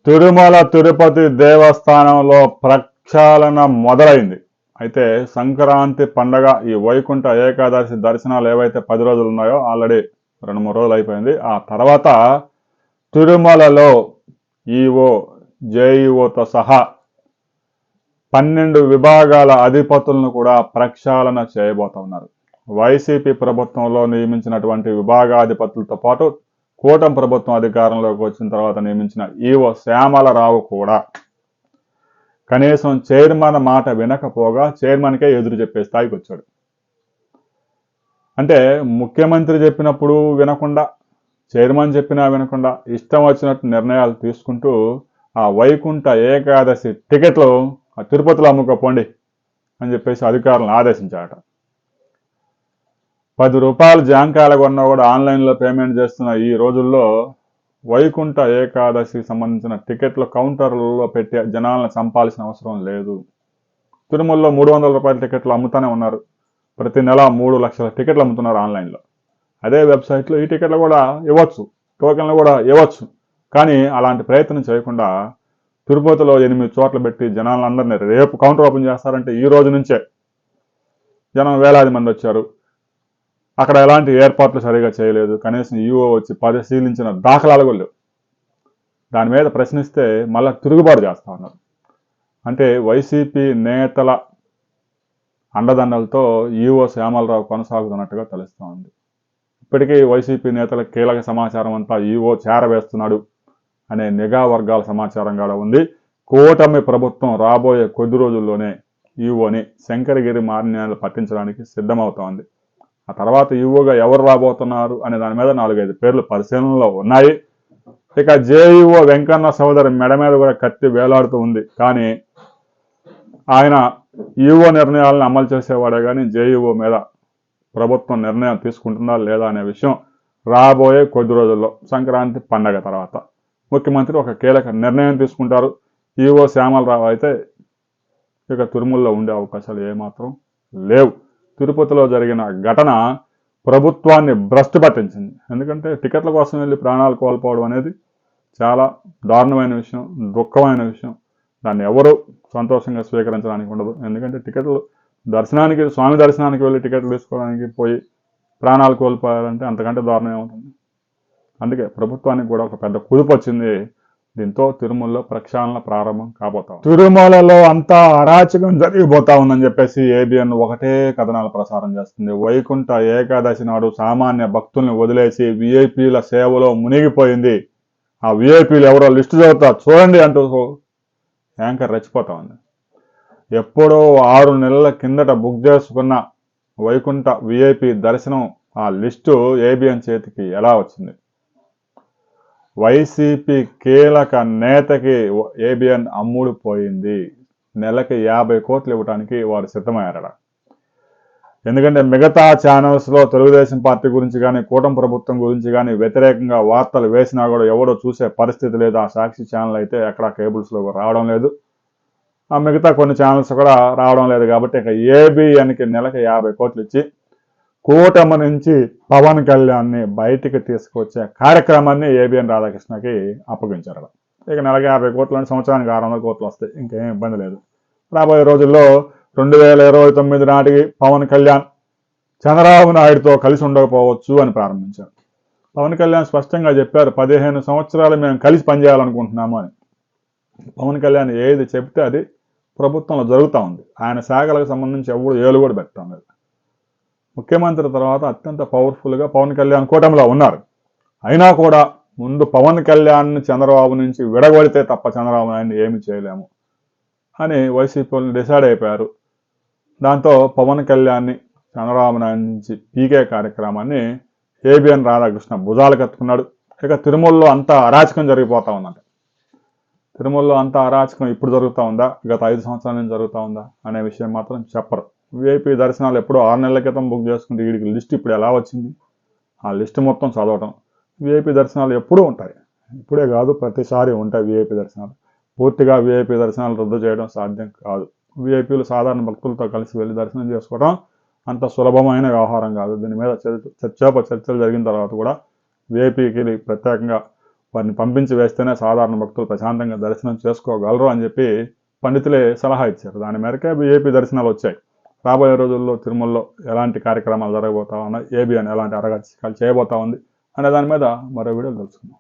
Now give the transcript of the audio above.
తిరుమల తిరుపతి దేవస్థానంలో ప్రక్షాళన మొదలైంది. అయితే సంక్రాంతి పండగ ఈ వైకుంఠ ఏకాదశి దర్శనాలు ఏవైతే 10 రోజులు ఉన్నాయో ఆల్రెడీ 2-3 రోజులు అయిపోయింది. ఆ తర్వాత తిరుమలలో ఈఓ జేఈఓతో సహా 12 విభాగాల అధిపతులను కూడా ప్రక్షాళన చేయబోతున్నారు. వైసీపీ ప్రభుత్వంలో నియమించినటువంటి విభాగాధిపతులతో పాటు కూటమి ప్రభుత్వం అధికారంలోకి వచ్చిన తర్వాత నియమించిన ఈఓ శ్యామలరావు కూడా కనీసం చైర్మన్ మాట వినకపోగా చైర్మన్కే ఎదురు చెప్పే స్థాయికి వచ్చాడు. అంటే ముఖ్యమంత్రి చెప్పినప్పుడు వినకుండా, చైర్మన్ చెప్పినా వినకుండా ఇష్టం వచ్చినట్టు నిర్ణయాలు తీసుకుంటూ ఆ వైకుంఠ ఏకాదశి టికెట్లు ఆ తిరుపతిలో అమ్ముకోపోండి అని చెప్పేసి అధికారులను ఆదేశించారట. 10 రూపాయలు జాంకాయలు కొన్నా కూడా ఆన్లైన్లో పేమెంట్ చేస్తున్న ఈ రోజుల్లో వైకుంఠ ఏకాదశికి సంబంధించిన టికెట్ల కౌంటర్లలో పెట్టి జనాలను చంపాల్సిన అవసరం లేదు. తిరుమలలో 300 రూపాయల టికెట్లు అమ్ముతూనే ఉన్నారు. ప్రతి నెల 3 లక్షల టికెట్లు అమ్ముతున్నారు ఆన్లైన్లో. అదే వెబ్సైట్లో ఈ టికెట్లు కూడా ఇవ్వచ్చు, టోకెన్లు కూడా ఇవ్వచ్చు. కానీ అలాంటి ప్రయత్నం చేయకుండా తిరుపతిలో 8 చోట్ల పెట్టి జనాలందరినీ రేపు కౌంటర్ ఓపెన్ చేస్తారంటే ఈ రోజు నుంచే జనం వేలాది మంది వచ్చారు. అక్కడ ఎలాంటి ఏర్పాట్లు సరిగా చేయలేదు. కనీసం ఈఓ వచ్చి పరిశీలించిన దాఖలాలు కూడా లేవు. దాని మీద ప్రశ్నిస్తే మళ్ళీ తిరుగుబాటు చేస్తా ఉన్నారు. అంటే వైసీపీ నేతల అండదండలతో ఈఓ శ్యామలరావు కొనసాగుతున్నట్టుగా తెలుస్తూ ఉంది. ఇప్పటికీ వైసీపీ నేతల కీలక సమాచారం అంతా ఈఓ చేరవేస్తున్నాడు అనే నిఘా వర్గాల సమాచారం కూడా ఉంది. కూటమి ప్రభుత్వం రాబోయే కొద్ది రోజుల్లోనే ఈఓని శంకరగిరి మాన్యాలు పట్టించడానికి సిద్ధమవుతోంది. ఆ తర్వాత ఈఓగా ఎవరు రాబోతున్నారు అనే దాని మీద 4-5 పేర్లు పరిశీలనలో ఉన్నాయి. ఇక జేఈఓ వెంకన్న సోదరి మెడ మీద కూడా కత్తి వేలాడుతూ ఉంది. కానీ ఆయన ఈఓ నిర్ణయాలను అమలు చేసేవాడే కానీ జేఈఓ మీద ప్రభుత్వం నిర్ణయం తీసుకుంటుందా లేదా అనే విషయం రాబోయే కొద్ది రోజుల్లో సంక్రాంతి పండగ తర్వాత ముఖ్యమంత్రి ఒక కీలక నిర్ణయం తీసుకుంటారు. ఈఓ శ్యామలరావు అయితే ఇక తిరుమలలో ఉండే అవకాశాలు ఏమాత్రం లేవు. తిరుపతిలో జరిగిన ఘటన ప్రభుత్వాన్ని భ్రష్టు పట్టించింది. ఎందుకంటే టికెట్ల కోసం వెళ్ళి ప్రాణాలు కోల్పోవడం అనేది చాలా దారుణమైన విషయం, దుఃఖమైన విషయం. దాన్ని ఎవరు సంతోషంగా స్వీకరించడానికి ఉండదు. ఎందుకంటే టికెట్లు దర్శనానికి, స్వామి దర్శనానికి వెళ్ళి టికెట్లు తీసుకోవడానికి పోయి ప్రాణాలు కోల్పోయారంటే అంతకంటే దారుణం ఏముంటుంది. అందుకే ప్రభుత్వానికి కూడా ఒక పెద్ద కుదుపు వచ్చింది. దీంతో తిరుమలలో ప్రక్షాళన ప్రారంభం కాబోతా ఉంది. తిరుమలలో అంతా అరాచకం జరిగిపోతా ఉందని చెప్పేసి ఏబిఎన్ ఒకటే కథనాలు ప్రసారం చేస్తుంది. వైకుంఠ ఏకాదశి నాడు సామాన్య భక్తుల్ని వదిలేసి విఐపీల సేవలో మునిగిపోయింది. ఆ విఐపీలు ఎవరో లిస్టు చదువుతా చూడండి అంటూ యాంకర్ రెచ్చిపోతా ఉంది. ఎప్పుడో 6 నెలల కిందట బుక్ చేసుకున్న వైకుంఠ విఐపి దర్శనం ఆ లిస్టు ఏబిఎన్ చేతికి ఎలా వచ్చింది? వైసీపీ కీలక నేతకి ఏబిఎన్ అమ్ముడు పోయింది. నెలకి 50 కోట్లు ఇవ్వడానికి వారు సిద్ధమయ్యారట. ఎందుకంటే మిగతా ఛానల్స్లో తెలుగుదేశం పార్టీ గురించి కానీ కూటమి ప్రభుత్వం గురించి కానీ వ్యతిరేకంగా వార్తలు వేసినా కూడా ఎవడో చూసే పరిస్థితి లేదు. ఆ సాక్షి ఛానల్ అయితే ఎక్కడ కేబుల్స్లో రావడం లేదు. ఆ మిగతా కొన్ని ఛానల్స్ కూడా రావడం లేదు. కాబట్టి ఇక ఏబిఎన్కి నెలకి 50 కోట్లు ఇచ్చి కూటమి నుంచి పవన్ కళ్యాణ్ని బయటికి తీసుకొచ్చే కార్యక్రమాన్ని ఏబిఎన్ రాధాకృష్ణకి అప్పగించారు. ఇక నెలకి 50 కోట్లు అంటే సంవత్సరానికి 600 కోట్లు వస్తాయి. ఇంకేం ఇబ్బంది లేదు. రాబోయే రోజుల్లో 2029 నాటికి పవన్ కళ్యాణ్ చంద్రబాబు నాయుడుతో కలిసి ఉండకపోవచ్చు అని ప్రారంభించారు. పవన్ కళ్యాణ్ స్పష్టంగా చెప్పారు, 15 సంవత్సరాలు మేము కలిసి పనిచేయాలనుకుంటున్నాము అని. పవన్ కళ్యాణ్ ఏది చెప్తే అది ప్రభుత్వంలో జరుగుతూ ఉంది. ఆయన శాఖలకు సంబంధించి ఎవరు ఏలు కూడా పెట్టడం లేదు. ముఖ్యమంత్రి తర్వాత అత్యంత పవర్ఫుల్గా పవన్ కళ్యాణ్ కూటమిలో ఉన్నారు. అయినా కూడా ముందు పవన్ కళ్యాణ్ని చంద్రబాబు నుంచి విడగొడితే తప్ప చంద్రబాబు నాయుడిని ఏమి చేయలేము అని వైసీపీ వాళ్ళు డిసైడ్ అయిపోయారు. దాంతో పవన్ కళ్యాణ్ని చంద్రబాబు నాయుడు నుంచి పీకే కార్యక్రమాన్ని ఏబిఎన్ రాధాకృష్ణ భుజాలు కట్టుకున్నాడు. ఇక తిరుమలలో అంతా అరాచకం జరిగిపోతా ఉందంట. తిరుమలలో అంతా అరాచకం ఇప్పుడు జరుగుతూ ఉందా, గత 5 సంవత్సరాల నుంచి జరుగుతూ ఉందా అనే విషయం మాత్రం చెప్పరు. విఐపీ దర్శనాలు ఎప్పుడో 6 నెలల క్రితం బుక్ చేసుకుంటే వీడికి లిస్ట్ ఇప్పుడు ఎలా వచ్చింది? ఆ లిస్ట్ మొత్తం చదవటం. విఐపీ దర్శనాలు ఎప్పుడూ ఉంటాయి, ఇప్పుడే కాదు ప్రతిసారి ఉంటాయి విఐపీ దర్శనాలు. పూర్తిగా విఐపీ దర్శనాలు రద్దు చేయడం సాధ్యం కాదు. విఐపీలు సాధారణ భక్తులతో కలిసి వెళ్ళి దర్శనం చేసుకోవడం అంత సులభమైన వ్యవహారం కాదు. దీని మీద చర్చలు జరిగిన తర్వాత కూడా విఐపీకి ప్రత్యేకంగా వారిని పంపించి వేస్తేనే సాధారణ భక్తులు ప్రశాంతంగా దర్శనం చేసుకోగలరు అని చెప్పి పండితులే సలహా ఇచ్చారు. దాని మేరకే ఏపీ దర్శనాలు వచ్చాయి. రాబోయే రోజుల్లో తిరుమలలో ఎలాంటి కార్యక్రమాలు జరగబోతా ఉన్నాయి, ఏబిఎన్ ఎలాంటి అరగచ్చాలు చేయబోతా ఉంది అనే దాని మీద మరో వీడియోలు తెలుసుకుందాం.